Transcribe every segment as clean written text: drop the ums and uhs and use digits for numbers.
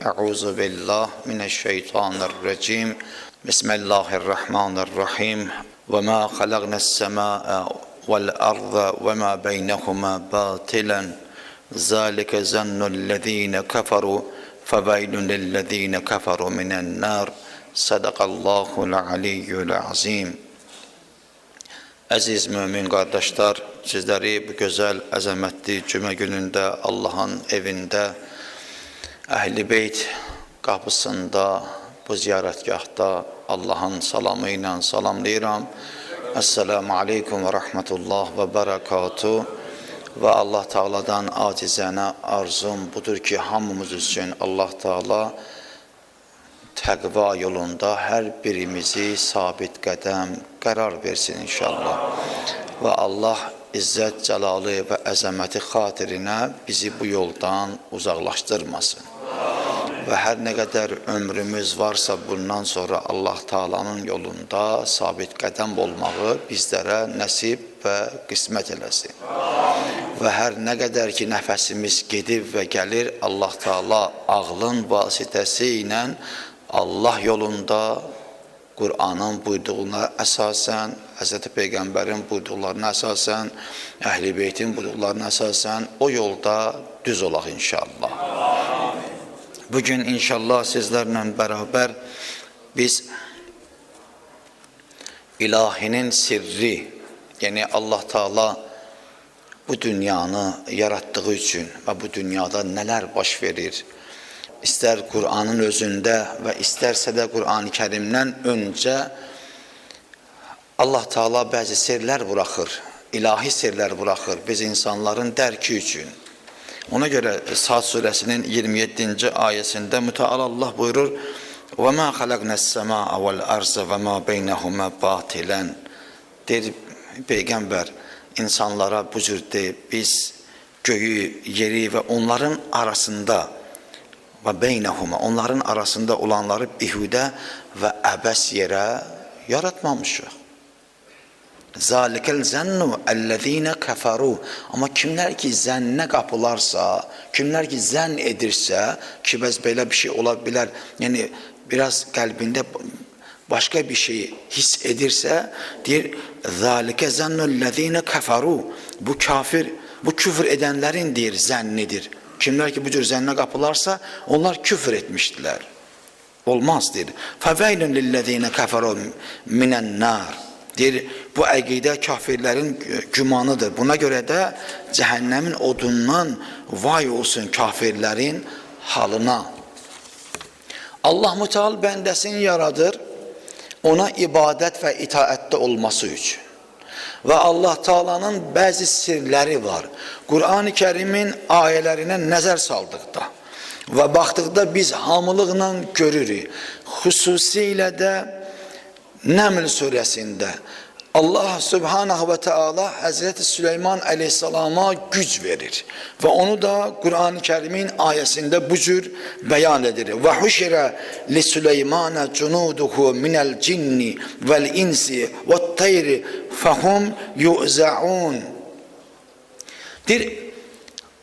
Euzu billah mineşşeytanirracim. Bismillahirrahmanirrahim. Ve ma halaqnas semaa vel arda ve ma beynehuma batilan. Zalike zannu'llezine keferu feveylun lillezine keferu minen nar. Sadakallahul aliyyul azim. Əziz mümin qardaşlar, sizləri bu gözəl, əzəmətli cümə günündə Allahın evində, Əhl-i Beyt qapısında, bu ziyarətgahda Allahın salamı ilə salamlayıram. Əssəlamu aleykum və rəhmətullah və bərəkatuhu. Və Allah Teala'dan acizənə arzum budur ki, hamımız üçün Allah Teala təqva yolunda hər birimizi sabit qədəm qərar versin inşallah. Və Allah İzzət, Cəlalı və əzəməti xatirinə bizi bu yoldan uzaqlaşdırmasın. Və hər nə qədər ömrümüz varsa bundan sonra Allah Teala'nın yolunda sabit qədəm olmağı bizlərə nəsib və qismət eləsin. Və hər nə qədər ki nəfəsimiz gedib və gəlir, Allah Teala ağlın vasitəsi ilə Allah yolunda Qur'anın buyurduğuna əsasən, Hz. Peyğəmbərin buyurduqlarına əsasən, Əhl-i Beytin buyurduqlarına əsasən o yolda düz olaq inşallah. Bugün inşallah sizlərlə bərabər biz ilahinin sirri, yəni Allah Teala bu dünyanı yaratdığı üçün və bu dünyada nələr baş verir, İstər Qur'anın özündə və istərsə də Qur'an-ı Kərimdən öncə Allah Teala bəzi sirlər buraxır, ilahi sirlər buraxır biz insanların dərki üçün. Ona görə Sad surəsinin 27-ci ayəsində Müteala Allah buyurur: "Və mə xalaqnəs səmaa vəl arzə və mə beynəhumə batilən." Deyir Peyğəmbər insanlara bu cür deyib, biz göyü, yeri və onların arasında və beynəhuma, onların arasında olanları bihudə və əbəs yerə yaratmamışıq. Zalikəl zənnu əlləzinə kəfəru. Amma kimlər ki zənnə qapılarsa, kimlər ki zənn edirsə, ki bəz belə bir şey ola bilər, yəni biraz qəlbində başqa bir şey hiss edirsə, deyir, zalikə zənnu əlləzinə kəfəru. Bu kafir, bu küfr edənlərin deyir, zənnidir. Kimlər ki bu cür zənnə qapılarsa, onlar küfr etmişdilər. Olmaz deyir. Fəveylun lillezine kəfəru minən nar. Deyir, bu əqidə kafirlərin gümanıdır. Buna görə də cəhənnəmin odundan vay olsun kafirlərin halına. Allah Müteal bəndəsini yaradır, ona ibadət və itaətdə olması üçün. Və Allah Teala'nın bəzi sirləri var. Qur'an-ı Kərimin ayələrinə nəzər saldıqda və baxdıqda biz hamılıqla görürük. Xüsusilə də Nəml surəsində Allah Subhanahu ve Teala Hazreti Süleyman Aleyhisselam'a güc verir. Ve onu da Kur'an-ı Kerim'in ayesinde bu cür beyan edir. Ve huşira li Süleymana cunuduhu minel cinni vel insi ve tayri fehum yu'zaun.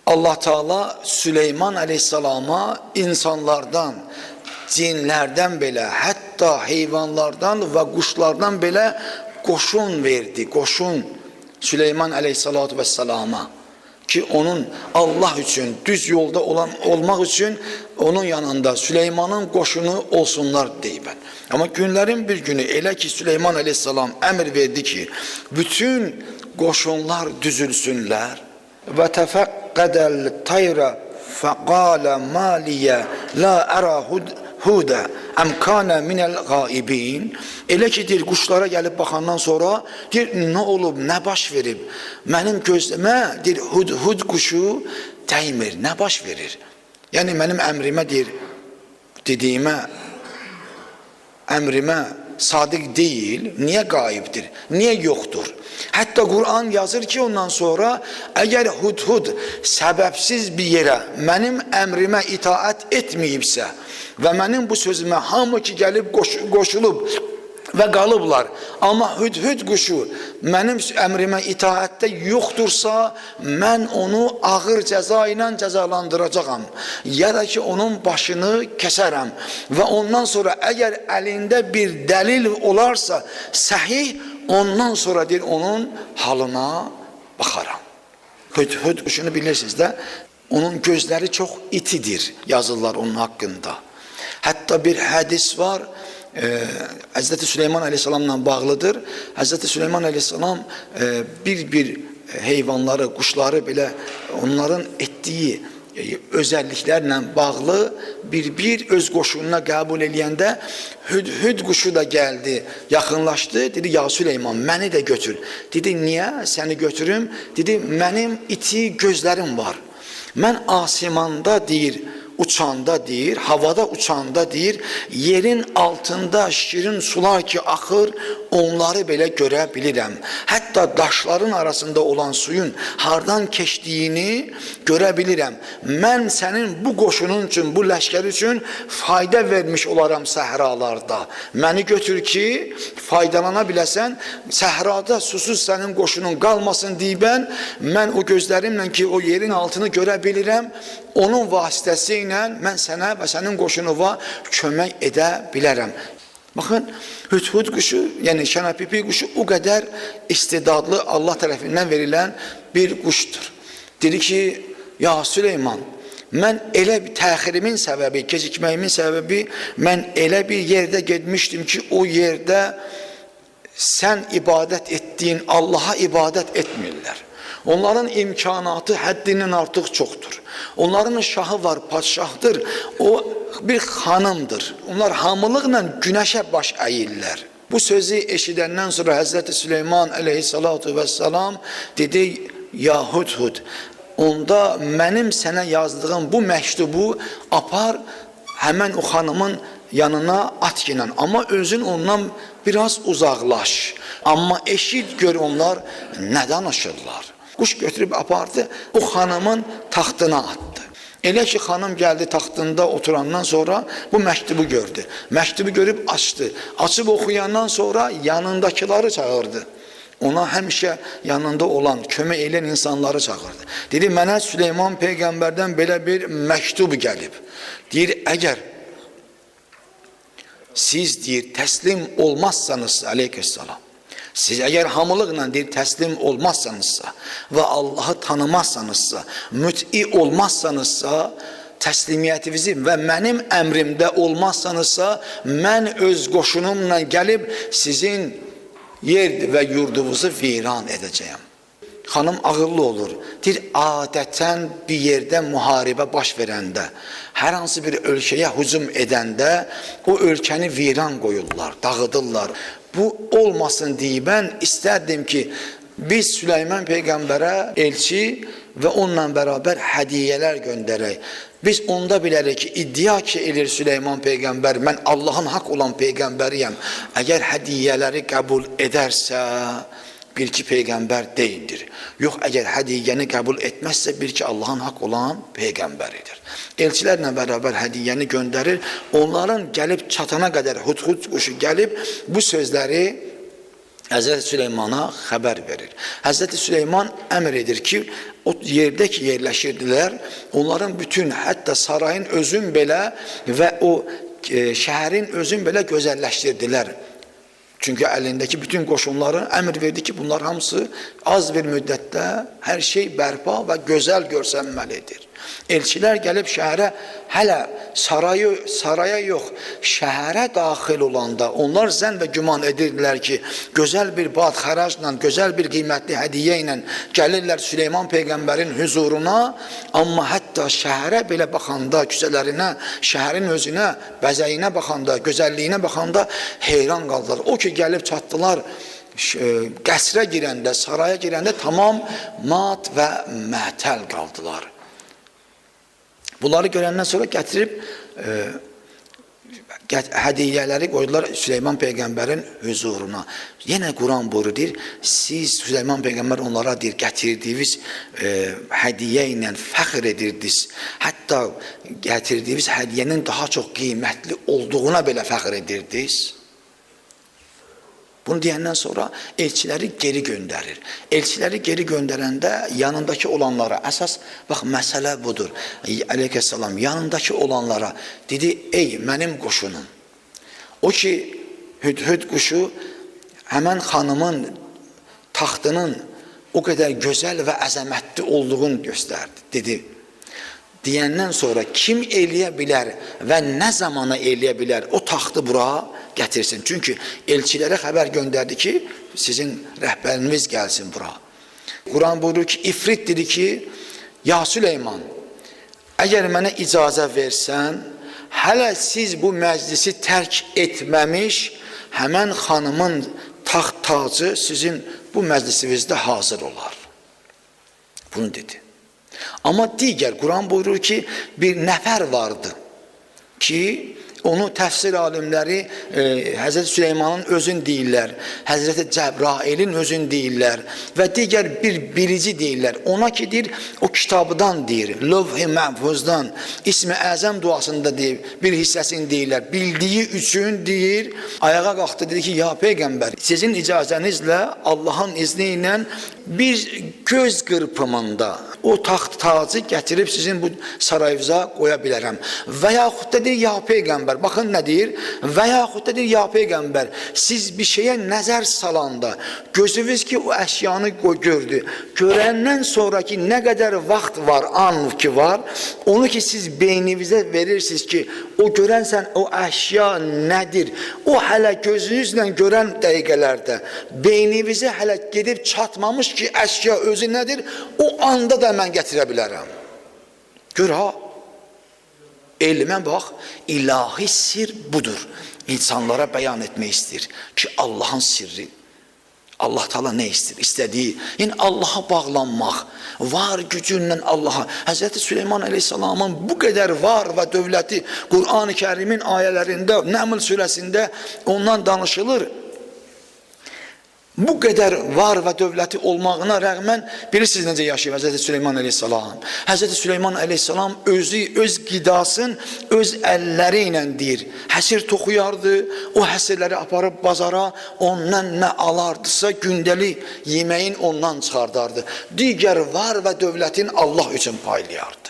Allah Teala Süleyman Aleyhisselam'a insanlardan, cinlerden bile, hatta hayvanlardan ve kuşlardan bile qoşun verdi, qoşun Süleyman Aleyhissalatu vesselama ki onun Allah üçün düz yolda olmaq üçün onun yanında Süleymanın qoşunu olsunlar deyibən. Amma günlərin bir günü elə ki Süleyman Aleyhissalam əmr verdi ki bütün qoşunlar düzülsünlər və təfəqqədəl tayra fəqalə maliyə la ərə hudə əmkənə minəl qaibin. Elə ki deyir, quşlara gəlib baxandan sonra deyir, nə olub, nə baş verib? Mənim gözləmə deyir, hud quşu dəymir, nə baş verir? Yəni mənim əmrimə deyir, dediyimə, əmrimə sadiq deyil, niyə qaibdir, niyə yoxdur? Hətta Qur'an yazır ki ondan sonra əgər hud səbəbsiz bir yerə mənim əmrimə itaət etməyibsə və mənim bu sözümə hamı ki gəlib qoşulub və qalıblar. Amma hüdhüd quşu mənim əmrimə itaətdə yoxdursa, mən onu ağır cəza ilə cəzalandıracağam. Ya da ki, onun başını kəsərəm. Və ondan sonra əgər əlində bir dəlil olarsa, səhih, ondan sonra deyir, onun halına baxaram. Hüdhüd quşunu bilirsiniz də, onun gözləri çox itidir, yazırlar onun haqqında. Hətta bir hədis var, Həzrəti Süleyman Aleyhisselamla bağlıdır. Həzrəti Süleyman Aleyhisselam bir heyvanları, quşları belə onların etdiyi özəlliklərlə bağlı bir öz qoşununa qəbul eləyəndə hüdhüd quşu da gəldi, yaxınlaşdı, dedi, ya Süleyman, məni də götür. Dedi, niyə səni götürüm? Dedi, mənim iti gözlərim var. Mən asimanda deyir, uçanda deyir, havada uçanda deyir, yerin altında şirin sular ki axır, onları belə görə bilirəm. Hətta daşların arasında olan suyun hardan keçdiyini görə bilirəm. Mən sənin bu qoşunun üçün, bu ləşkər üçün fayda vermiş olaram səhralarda. Məni götür ki, faydalana biləsən, səhrada susuz sənin qoşunun qalmasın deyibən, mən o gözlərimlə ki, o yerin altını görə bilirəm, onun vasitəsi ilə mən sənə və sənin qoşunuva kömək edə bilərəm. Baxın, hüdhüd quşu, yəni şənəpipi quşu o qədər istedadlı Allah tərəfindən verilən bir quşdur. Dedi ki, ya Süleyman, mən elə bir təxirimin səbəbi, gecikməyimin səbəbi, mən elə bir yerdə getmişdim ki, o yerdə sən ibadət etdiyin Allaha ibadət etmirlər. Onların imkanatı həddindən artıq çoxdur. Onların şahı var, padşahdır, o bir xanımdır. Onlar hamılıqla günəşə baş əyirlər. Bu sözü eşidəndən sonra Həzrəti Süleyman əleyhissalatu vesselam dedi, ya hüdhüd, onda mənim sənə yazdığım bu məktubu apar, həmən o xanımın yanına at ilə, amma özün ondan biraz uzaqlaş. Amma eşit gör onlar nə danışırlar. Quş götürüb apardı, o xanımın taxtına atdı. Elə ki, xanım gəldi taxtında oturandan sonra bu məktubu gördü. Məktubu görüb açdı. Açıb oxuyandan sonra yanındakiları çağırdı. Ona həmişə yanında olan, kömək edən insanları çağırdı. Dedi, mənə Süleyman Peyğəmbərdən belə bir məktub gəlib. Deyir, əgər siz deyir, təslim olmazsanız, aleyküssalam, siz əgər hamılıqla deyir, təslim olmazsanızsa və Allahı tanımazsanızsa, müt'i olmazsanızsa, təslimiyyətinizi və mənim əmrimdə olmazsanızsa, mən öz qoşunumla gəlib sizin yer və yurdunuzu viran edəcəyəm. Xanım ağıllı olur. Deyir, adətən bir yerdə müharibə baş verəndə, hər hansı bir ölkəyə hücum edəndə, o ölkəni viran qoyurlar, dağıdırlar. Bu olmasın deyib, mən istərdim ki, biz Süleyman Peyğəmbərə elçi və onunla bərabər hədiyyələr göndərək. Biz onda bilərik ki, iddia ki, elir Süleyman Peyğəmbər, mən Allahın haqq olan Peyğəmbəriyəm. Əgər hədiyyələri qəbul edərsə, bil ki, Peyğəmbər deyildir. Yox, əgər hədiyyəni qəbul etməzsə, bil ki, Allahın haqq olan Peyğəmbəridir. Elçilərlə bərabər hədiyyəni göndərir. Onların gəlib çatana qədər hüdhüd quşu gəlib bu sözləri Həzrəti Süleymana xəbər verir. Həzrəti Süleyman əmr edir ki, o yerdə ki yerləşirdilər, onların bütün, hətta sarayın özün belə və o şəhərin özün belə gözəlləşdirdilər. Çünki əlindəki bütün qoşunları əmr verdi ki, bunlar hamısı az bir müddətdə hər şey bərpa və gözəl görsənməlidir. Elçilər gəlib şəhərə, hələ saraya yox, şəhərə daxil olanda onlar zənn və güman edirdilər ki, gözəl bir bad xəracla, gözəl bir qiymətli hədiyyə ilə gəlirlər Süleyman Peyğəmbərin huzuruna, amma hətta şəhərə belə baxanda, küçələrinə, şəhərin özünə, bəzəyinə baxanda, gözəlliyinə baxanda heyran qaldılar. O ki, gəlib çatdılar, qəsrə girəndə, saraya girəndə tamam mat və mətəl qaldılar. Bunları görəndən sonra gətirib hədiyyələri qoydular Süleyman Peyğəmbərin huzuruna. Yenə Quran buyurur, siz Süleyman Peyğəmbər onlara deyir, gətirdiyiniz hədiyyə ilə fəxr edirdiniz. Hətta gətirdiyiniz hədiyyənin daha çox qiymətli olduğuna belə fəxr edirdiniz. Bunu deyəndən sonra elçiləri geri göndərir. Elçiləri geri göndərəndə yanındakı olanlara, əsas bax məsələ budur. Əleyhissalam yanındakı olanlara dedi, ey mənim qoşunum. O ki Hüdhüd quşu həmən xanımın taxtının o qədər gözəl və əzəmətli olduğunu göstərdi, dedi. Deyəndən sonra kim eləyə bilər və nə zamana eləyə bilər o taxtı bura gətirsin. Çünki elçilərə xəbər göndərdi ki, sizin rəhbəriniz gəlsin bura. Quran buyurur ki, İfrit dedi ki, ya Süleyman, əgər mənə icazə versən, hələ siz bu məclisi tərk etməmiş, həmən xanımın taxt tacı sizin bu məclisinizdə hazır olar. Bunu dedi. Amma digər, Quran buyurur ki, bir nəfər vardı ki, onu təfsir alimləri Həzrəti Süleymanın özün deyirlər, Həzrəti Cəbrailin özün deyirlər və digər bir bilici deyirlər. Ona ki, deyir, o kitabdan deyir, Lövh-i Məhfuzdan, İsmi Əzəm duasında deyir, bir hissəsini deyirlər. Bildiyi üçün deyir, ayağa qalxdı, dedi ki, ya Peyğəmbər, sizin icazənizlə, Allahın izni ilə bir göz qırpımında o taxt tacı gətirib sizin bu sarayınıza qoya bilərəm. Və yaxud da deyir, ya Peyğəmbər, baxın nə deyir? Və yaxud da deyir, ya Peyğəmbər, siz bir şeyə nəzər salanda, gözünüz ki, o əşyanı gördü. Görəndən sonraki nə qədər vaxt var, an ki var, onu ki siz beyninizə verirsiniz ki, o görənsən, o əşya nədir? O hələ gözünüzlə görən dəqiqələrdə, beyninizə hələ gedib çatmamış ki, əşya özü nədir? O anda da mən gətirə bilərəm. Gör ha, elmə bax, ilahi sir budur. İnsanlara bəyan etmək istəyir ki, Allahın sirri. Allah Teala nə istəyir? İstədiyi, yəni Allaha bağlanmaq, var gücünlə Allaha. Həzrəti Süleyman Aleyhisselamın bu qədər var və dövləti Qur'an-ı Kərimin ayələrində, Nəml surəsində ondan danışılır. Bu qədər var və dövləti olmağına rəğmən bilirsiniz necə yaşayıb Həzrəti Süleyman Aleyhisselam. Həzrəti Süleyman Aleyhisselam öz qidasın öz əlləri ilə deyir. Həsir toxuyardı, o həsirləri aparıb bazara, ondan nə alardısa gündəlik yeməyin ondan çıxardardı. Digər var və dövlətin Allah üçün paylayardı.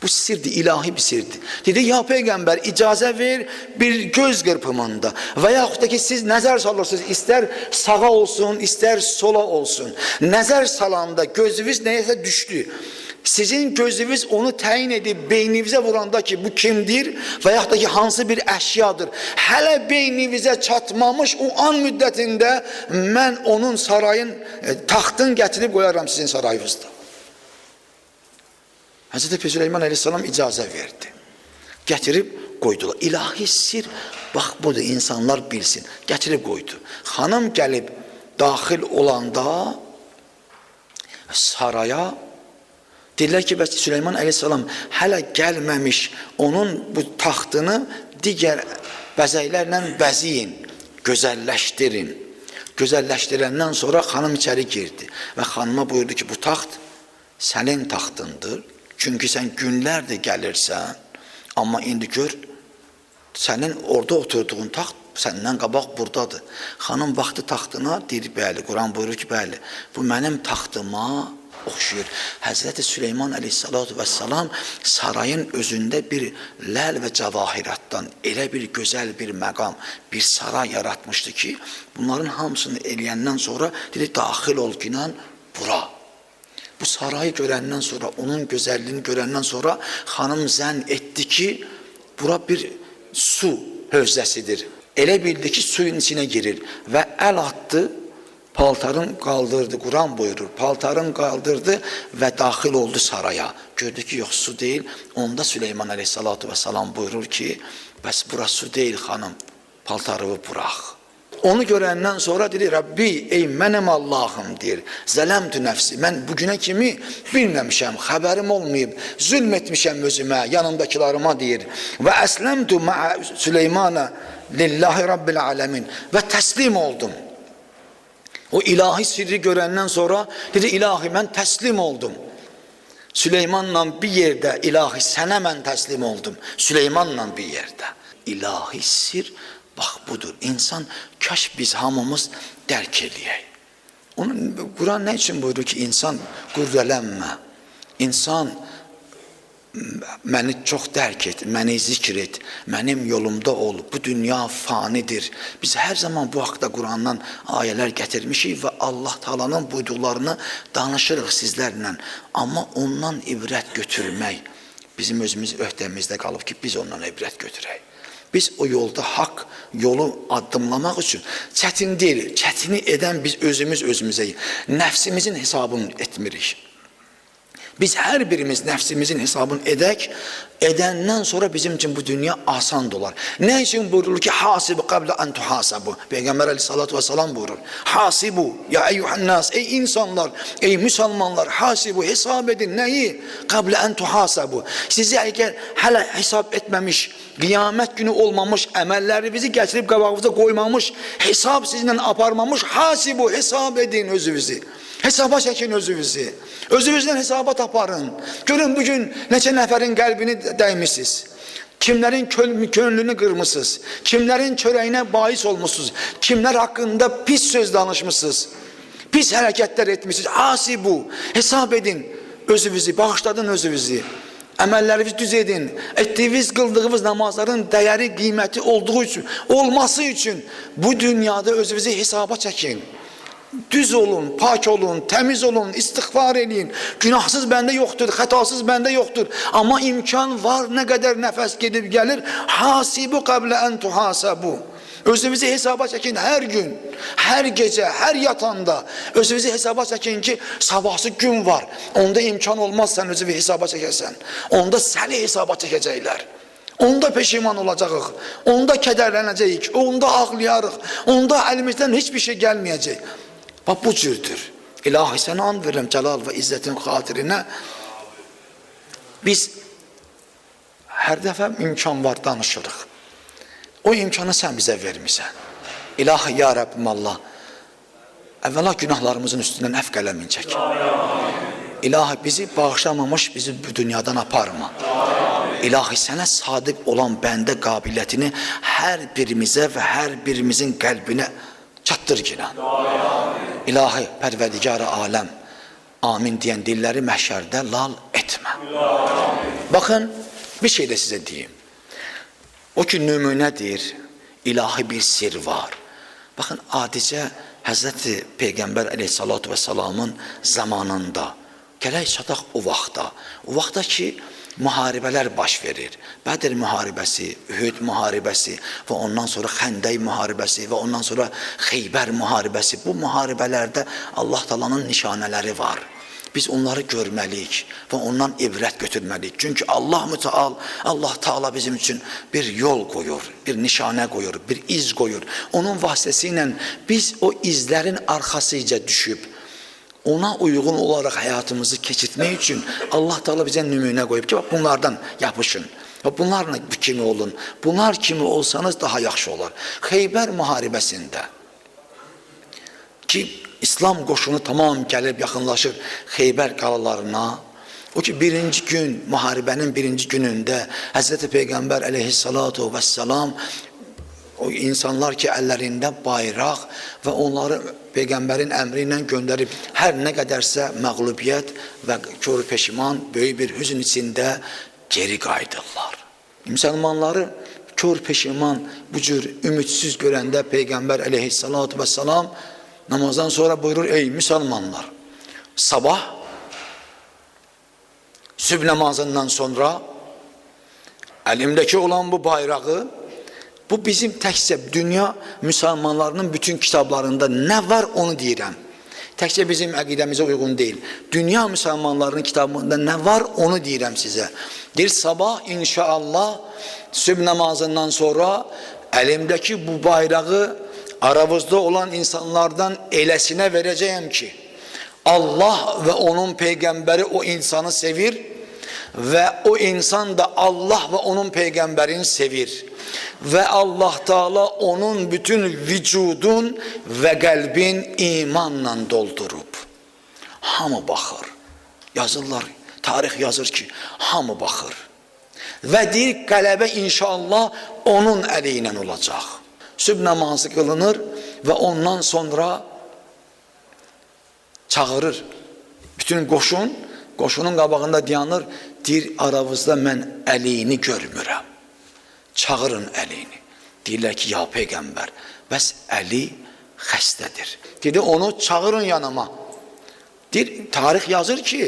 Bu sirdir, ilahi bir sirdir. Dedi, ya Peyğəmbər, icazə ver bir göz qırpımında və yaxud da ki, siz nəzər salırsınız, istər sağa olsun, istər sola olsun. Nəzər salanda gözünüz nəyəsə düşdü. Sizin gözünüz onu təyin edib beyninizə vuranda ki, bu kimdir və yaxud da ki, hansı bir əşyadır. Hələ beyninizə çatmamış o an müddətində mən onun sarayın, taxtın gətirib qoyaram sizin sarayınızda. Həzrəti Süleyman Aleyhisselam icazə verdi. Gətirib qoydular. İlahi sir, bax budur, insanlar bilsin. Gətirib qoydu. Xanım gəlib daxil olanda saraya deyirlər ki, bəs Süleyman Aleyhisselam hələ gəlməmiş onun bu taxtını digər bəzəklərlə bəziyin, gözəlləşdirin. Gözəlləşdirəndən sonra xanım içəri girdi və xanıma buyurdu ki, bu taxt sənin taxtındır. Çünki sən günlərdir gəlirsən, amma indi gör, sənin orada oturduğun taxt səndən qabaq buradadır. Xanım vaxtı taxtına deyir, bəli, Quran buyurur ki, bəli, bu mənim taxtıma oxşuyur. Həzrəti Süleyman Aleyhissalatu vesselam sarayın özündə bir ləl və cəvahiratdan elə bir gözəl bir məqam, bir saray yaratmışdı ki, bunların hamısını eləyəndən sonra dedi, daxil ol ki, bura. Bu sarayı görəndən sonra, onun gözəlliyini görəndən sonra xanım zənn etdi ki, bura bir su hövzəsidir. Elə bildi ki, suyun içinə girir və əl atdı, paltarın qaldırdı, Quran buyurur, paltarın qaldırdı və daxil oldu saraya. Gördü ki, yox, su deyil. Onda Süleyman Aleyhissalatu vesselam buyurur ki, bəs bura su deyil xanım, paltarını bıraq. Onu görəndən sonra dedi, Rabbi, ey mənim Allahım deyir, zələmtü nəfsi, mən bugünə kimi bilməmişəm, xəbərim olmayıb, zülm etmişəm özümə, yanımdakilarıma deyir. Və əsləmtü Süleymana lillahi Rabbil aləmin və təslim oldum. O ilahi sirri görəndən sonra dedi, ilahi mən təslim oldum. Süleymanla bir yerdə, ilahi sənə mən təslim oldum. Süleymanla bir yerdə. İlahi sir Bax budur. İnsan kaş biz hamımız dərk eləyək. Quran nə üçün buyurur ki, insan qürrələnmə. İnsan məni çox dərk et, məni zikr et, mənim yolumda ol, bu dünya fanidir. Biz hər zaman bu haqda Qurandan ayələr gətirmişik və Allah Taala'nın buyurduqlarını danışırıq sizlərlə. Amma ondan ibrət götürmək bizim özümüz öhdəmizdə qalıb ki, biz ondan ibrət götürək. Biz o yolda haqq yolu addımlamaq üçün çətin deyil, çətini edən biz özümüzəyik. Nəfsimizin hesabını etmirik. Biz hər birimiz nəfsimizin hesabını edəndən sonra bizim üçün bu dünya asan dolar. Nə üçün buyurulur ki, hasibu qabla an tuhasabu? Peyğəmbər əleyhissalatu vesselam buyurur. Hasibu, ya eyyuhannas, ey insanlar, ey müsəlmanlar, hasibu, hesab edin. Nəyi? Qabla an tuhasabu. Sizi əgər hələ hesab etməmiş, qiyamət günü olmamış, əməllərinizi gətirib qabağınıza qoymamış, hesab sizinlə aparmamış, hasibu, hesab edin özünüzü. Hesaba çəkin özünüzü. Özünüzdən hesabat aparın. Görün bugün neçə nəfərin qəlbini dəymişsiniz. Kimlərin könlünü qırmışsınız. Kimlərin çörəyinə bais olmuşsunuz. Kimlər haqqında pis söz danışmışsınız. Pis hərəkətlər etmişsiniz. Hasibu, hesab edin özünüzü, bağışladın özünüzü. Əməllərinizi düz edin. Etdiyiniz, qıldığınız namazların dəyəri, qiyməti olduğu üçün, olması üçün bu dünyada özünüzü hesaba çəkin. Düz olun, pak olun, təmiz olun, istiğfar edin. Günahsız bəndə yoxdur, xətasız bəndə yoxdur. Amma imkan var, nə qədər nəfəs gedib gəlir. Hasibu qablə ən tuhasabu. Özünüzü hesaba çəkin hər gün, hər gecə, hər yatanda. Özünüzü hesaba çəkin ki, sabahsı gün var. Onda imkan olmaz sən özünü hesaba çəkəsən. Onda səni hesaba çəkəcəklər. Onda peşiman olacağıq, onda kədərlənəcəyik, onda ağlayarıq, onda əlimizdən hiçbir şey gəlməyəcək. Bax bu cürdür. İlahi sənə and verirəm cəlal və izzətin xatirinə. Biz hər dəfə imkan var danışırıq. O imkanı sən bizə vermirsən. İlahi ya Rəbbim Allah, əvvəla günahlarımızın üstündən əf qələmin çək. İlahi bizi bağışlamamış bizi bu dünyadan aparma. İlahi sənə sadiq olan bəndə qabiliyyətini hər birimizə və hər birimizin qəlbinə çatdır gilə. İlahi pərvərdigar-ı aləm, amin deyən dilləri məhşərdə lal etmə. Baxın, bir şey də sizə deyim. O ki nümunədir, ilahi bir sir var. Baxın, adicə Həzrəti Peyğəmbər əleyhissalatu vesselamın zamanında, gələk çataq o vaxtda ki, müharibələr baş verir. Bədir müharibəsi, Ühud müharibəsi və ondan sonra Xəndək müharibəsi və ondan sonra Xeybər müharibəsi. Bu müharibələrdə Allah Taala'nın nişanələri var. Biz onları görməliyik və ondan ibrət götürməliyik. Çünki Allah Taala bizim üçün bir yol qoyur, bir nişanə qoyur, bir iz qoyur. Onun vasitəsilə biz o izlərin arxasıca düşüb, ona uyğun olaraq həyatımızı keçirtmək üçün Allah Taala bizə nümunə qoyub ki, bunlardan yapışın. Bunlarla kimi olun. Bunlar kimi olsanız daha yaxşı olar. Xeybər müharibəsində ki, İslam qoşunu tamam gəlib yaxınlaşır Xeybər qalalarına. O ki, birinci gün, müharibənin birinci günündə Həzrəti Peyğəmbər əleyhissalatu vesselam, o insanlar ki, əllərində bayraq və onları Peyğəmbərin əmri ilə göndərib, hər nə qədərsə məğlubiyyət və kör peşiman, böyük bir hüzn içində geri qayıdırlar. Müsəlmanları kör peşiman, bu cür ümidsiz görəndə Peyğəmbər əleyhissalatu vesselam namazdan sonra buyurur, ey müsəlmanlar, sabah sübh namazından sonra əlimdəki olan bu bayrağı, bu bizim təkcə dünya müsəlmanlarının bütün kitablarında nə var onu deyirəm. Təkcə bizim əqidəmizə uyğun deyil. Dünya müsəlmanlarının kitabında nə var onu deyirəm sizə. Deyir, sabah inşallah sübh namazından sonra əlimdəki bu bayrağı aramızda olan insanlardan eləsinə verəcəyəm ki, Allah və onun Peyğəmbəri o insanı sevir və o insan da Allah və onun Peyğəmbərini sevir. Və Allah Taala onun bütün vücudun və qəlbin imanla doldurub. Hamı baxır. Yazırlar, tarix yazır ki, hamı baxır. Və deyir, qələbə inşallah onun əli ilə olacaq. Sübh namazı kılınır ve ondan sonra çağırır. Bütün qoşunun qabağında dayanır. Deyir, aranızda mən əlini görmürəm. Çağırın əlini. Deyirlər ki, ya Peyğəmbər, bəs Əli xəstədir. Dedi, onu çağırın yanıma. Deyir, tarix yazır ki,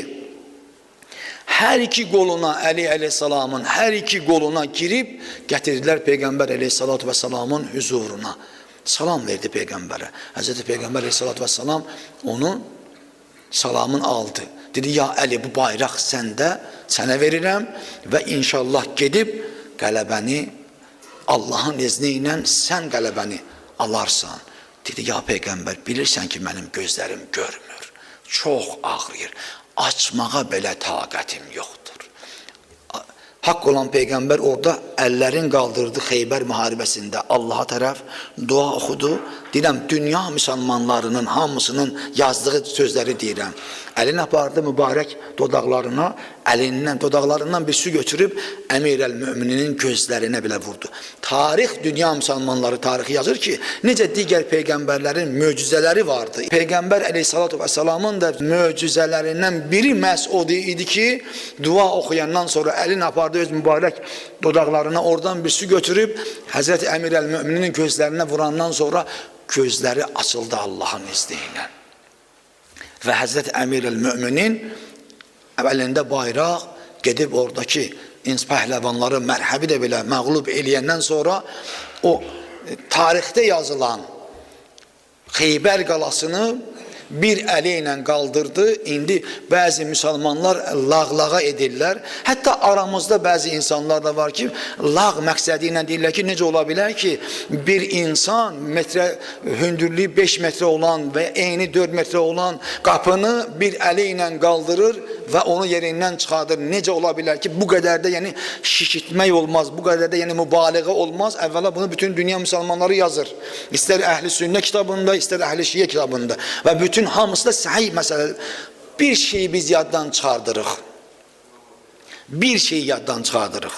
hər iki qoluna Əli əleyhissalamın hər iki qoluna girib gətirdilər Peyğəmbər əleyhissalatu vesselamın huzuruna. Salam verdi Peyğəmbərə. Həzreti Peyğəmbər əleyhissalatu vesselam onu salamın aldı. Dedi, ya Əli, bu bayraq səndə, sənə verirəm və inşallah gedib qələbəni Allahın izni ilə sən qələbəni alarsan. Dedi, ya Peyğəmbər, bilirsən ki, mənim gözlərim görmür. Çox ağrıyır. Açmağa belə taqətim yoxdur. Haqq olan Peyğəmbər orada əllərin qaldırdı Xeybər müharibəsində Allaha tərəf dua oxudu. Deyirəm, dünya müsəlmanlarının hamısının yazdığı sözləri deyirəm. Əlini apardı mübarək dodaqlarına, dodaqlarından bir su götürüb Əmir əl-Mömininin gözlərinə belə vurdu. Tarix, dünya müsəlmanları tarixi yazır ki, necə digər Peyğəmbərlərin möcüzələri vardı. Peyğəmbər əleyhissalatu vesselamın da möcüzələrindən biri məhz o idi ki, dua oxuyandan sonra əlini apardı öz mübarək dodaqlarına, oradan bir su götürüb Həzrəti Əmir əl-Mömininin gözlərinə vurandan sonra gözləri açıldı Allahın izni ilə. Və Həzrəti Əmir əl-Möminin əlində bayraq gedib oradakı pəhləvanları mərhəbi də belə məğlub eləyəndən sonra o tarixdə yazılan Xeybər qalasını bir əli ilə qaldırdı. İndi bəzi müsəlmanlar lağlağa edirlər. Hətta aramızda bəzi insanlar da var ki, lağ məqsədi ilə deyirlər ki, necə ola bilər ki, bir insan hündürlüyü 5 metrə olan və eni 4 metrə olan qapını bir əli ilə qaldırır və onu yerindən çıxardır. Necə ola bilər ki, bu qədər də yəni şişitmək olmaz, bu qədər də yəni mübaliğə olmaz. Əvvəla bunu bütün dünya müsəlmanları yazır. İstər Əhl-i Sünnə kitabında, istər Əhl-i Şiə kitabında və bütün hamısı da səhih məsələ. Bir şeyi biz yaddan çıxardırıq. Bir şeyi yaddan çıxardırıq.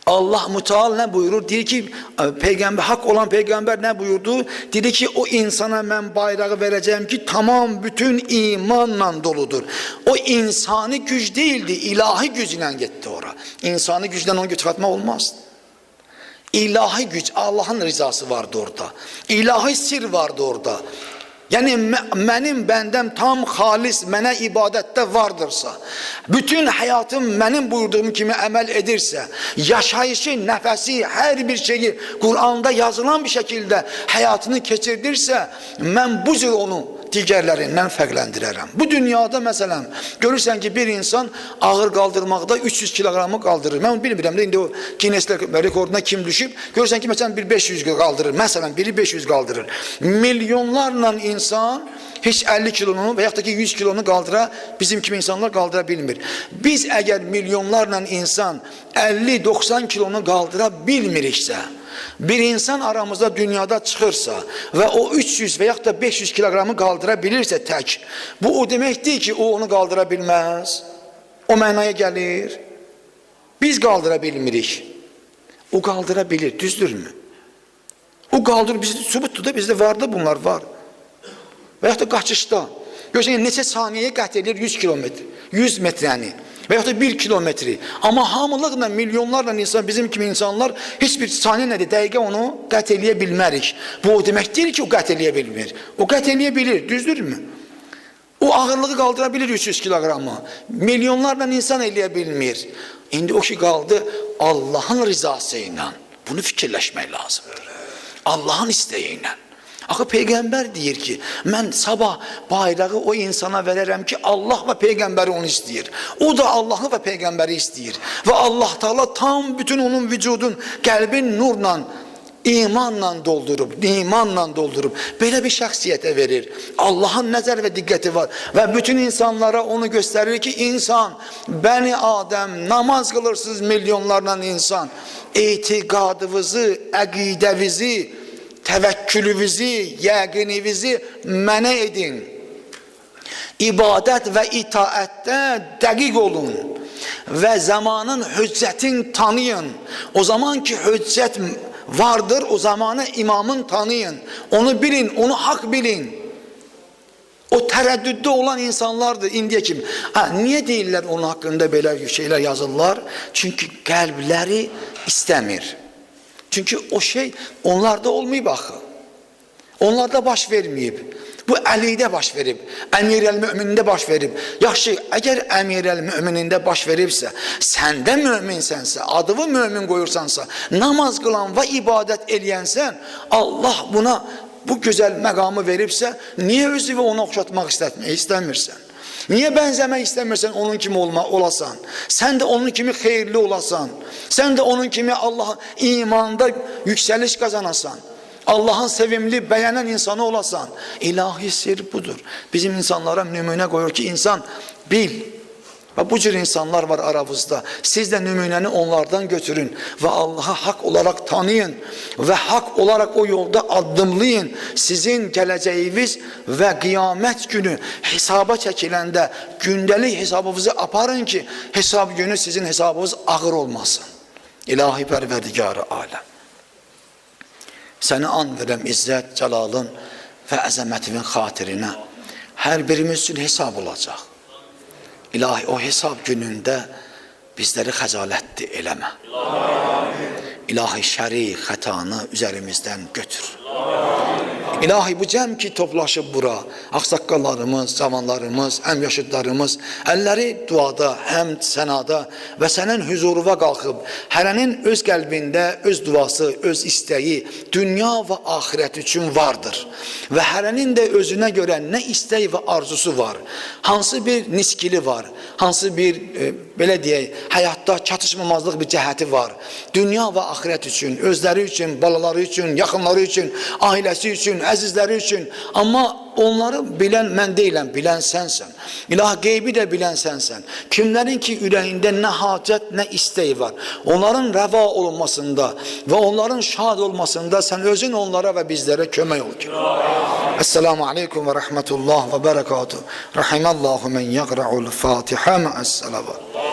Allah Müteal nə buyurur? Deyir ki, Peyğəmbər, haqq olan Peyğəmbər nə buyurdu? Dedi ki, o insana mən bayrağı verəcəyim ki, tamam bütün imanla doludur. O insani güc deyildi, ilahi güc ilə getdi ora. İnsani gücdən onu götürətmək olmaz. İlahi güc, Allahın rizası vardı orada. İlahi sir vardı orada. Yəni, mənim bəndəm tam xalis, mənə ibadətdə vardırsa, bütün həyatım mənim buyurduğum kimi əməl edirsə, yaşayışı, nəfəsi, hər bir şeyi Quranda yazılan bir şəkildə həyatını keçirdirsə, mən bu cür onu digərlərindən fərqləndirərəm. Bu dünyada məsələn, görürsən ki, bir insan ağır qaldırmaqda 300 kilogramı qaldırır. Mən bilmirəm də, indi o Guinness rekorduna kim düşüb, görürsən ki, məsələn, bir 500 qaldırır. Məsələn, biri 500 qaldırır. Milyonlarla insan heç 50 kilonu və yaxud da ki 100 kilonu qaldıra, bizim kimi insanlar qaldıra bilmir. Biz əgər milyonlarla insan 50-90 kilonu qaldıra bilmiriksə, bir insan aramızda dünyada çıxırsa və o 300 və yaxud da 500 kilogramı qaldıra bilirsə tək, bu o deməkdir ki, o onu qaldıra bilməz. O mənaya gəlir. Biz qaldıra bilmirik. O qaldıra bilir, düzdürmü? O qaldırır, bizdə sübutdur da, bizdə var da bunlar var. Və yaxud da qaçışda. Görürsən, neçə saniyəyə qət edir 100 kilometr, 100 metrəni və yaxud da 1 kilometri. Amma hamılıqla, milyonlarla insan, bizim kimi insanlar heç bir saniyə nədir, dəqiqə onu qət eləyə bilmərik. Bu o demək deyil ki, o qət eləyə bilmir. O qət eləyə bilir, düzdürmü? O ağırlığı qaldıra bilir 300 kilogramı. Milyonlarla insan eləyə bilmir. İndi o ki qaldı Allahın rizası ilə. Bunu fikirləşmək lazımdır. Allahın istəyi ilə. Axı Peyğəmbər deyir ki, mən sabah bayrağı o insana verərəm ki, Allah və Peyğəmbəri onu istəyir. O da Allahı və Peyğəmbəri istəyir. Və Allah Teala tam bütün onun vücudun, qəlbin nurla, imanla doldurub, belə bir şəxsiyyətə verir. Allahın nəzər və diqqəti var. Və bütün insanlara onu göstərir ki, insan, Bəni Adəm, namaz qılırsınız milyonlarla insan, etiqadınızı, əqidəvizi, təvəkkülünüzü, yəqininizi mənə edin. İbadət və itaətdə dəqiq olun və zamanın hüccətini tanıyın. O zaman ki, hüccət vardır. O zamanı imamın tanıyın. Onu bilin, onu hak bilin. O tereddütte olan insanlardır indiye kimi. Niye deyirlər onun hakkında belə şeyler yazırlar? Çünkü kalpleri istemir. Çünkü o şey onlarda olmayıb axı. Onlarda baş verməyib. Bu Əlidə baş verib. Əmirəl-Möminində baş verib. Yaxşı, əgər Əmirəl-Möminində baş veribsə, səndə möminsənsə, adını mömin qoyursansa, namaz qılan və ibadət eləyənsən, Allah buna bu gözəl məqamı veribsə, niyə özü və ona oxşatmaq istəmirsən? Niyə bənzəmək istəmirsən onun kimi olasan? Sən də onun kimi xeyirli olasan. Sən də onun kimi Allah'ın imanda yüksəliş qazanasan. Allah'ın sevimli, bəyənən insanı olasan. İlahi sir budur. Bizim insanlara nümunə qoyur ki, insan bil. Ve bu cür insanlar var aramızda. Siz de nümunəni onlardan götürün ve Allah'a hak olarak tanıyın ve hak olarak o yolda addımlayın. Sizin gələcəyiniz ve qiyamət günü hesaba çəkiləndə gündəlik hesabınızı aparın ki, hesab günü sizin hesabınız ağır olmasın. İlahi Pərverdigarı aləm. Səni and verəm izzət, cəlalın və əzəmətimin xatirinə. Hər birimiz üçün hesab olacaq. İlahi o hesab günündə bizləri xəcalətli eləmə. İlahi şəri, xətanı üzerimizdən götür. İlahi bu cəm ki toplaşıb bura, ağsaqqallarımız, cavanlarımız, əmyaşıdlarımız, əlləri duada, həmd, sənada və sənin huzuruna qalxıb, hərənin öz qəlbində öz duası, öz istəyi, dünya və axirət üçün vardır. Və hərənin də özünə görə nə istəyi və arzusu var. Hansı bir niskili var, hansı bir, belə deyək, həyatda çatışmamazlıq bir cəhəti var. Dünya və axirət üçün, özləri üçün, balaları üçün, yaxınları üçün, ailəsi üçün, əzizləri üçün. Amma onları bilən mən deyiləm, bilən sənsən. İlahi qeybi də bilən sənsən. Kimlərin ki ürəyində nə hacət, nə istəyi var. Onların rəva olunmasında və onların şad olmasında sən özün onlara və bizlərə kömək ol ki. Esselamu aleykum və rəhmətullah və bərəkatuhu. Rahimallahu mən yəqra'ul Fatiha mə'əs-salavat.